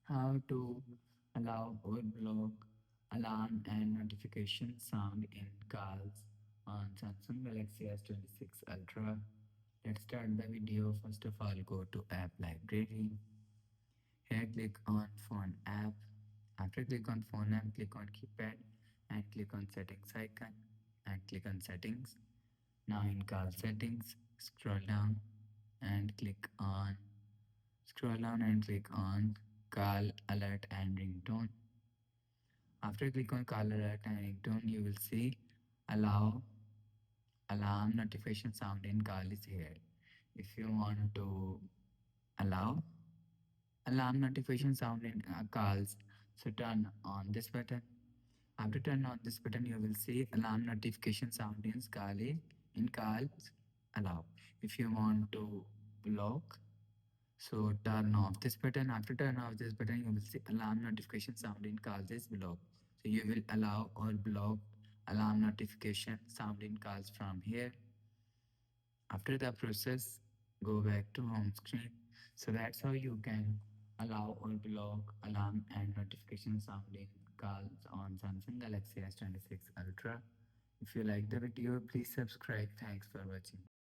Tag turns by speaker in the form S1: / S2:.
S1: How to allow or block alarm and notification sound in calls on Samsung Galaxy S26 Ultra. Let's start the video. First of all, go to App Library. Here, click on Phone app. After click on Phone app, click on Keypad and click on Settings icon and click on Settings. Now in Call Settings, scroll down and click on Call Alert and Ringtone. After click on Call Alert and Ringtone, you will see Allow Alarm Notification Sound in Call is here. If you want to allow alarm notification sound in calls, so turn on this button. After turn on this button, you will see alarm notification sound in calls allow. If you want to block, so turn off this button. After turn off this button, you will see alarm notification sound in calls is block. So you will allow or block alarm notification sound in calls from here. After the process, go back to home screen. So that's how you can allow or block alarm and notification sounding calls on Samsung Galaxy S26 Ultra. If you like the video, please subscribe. Thanks for watching.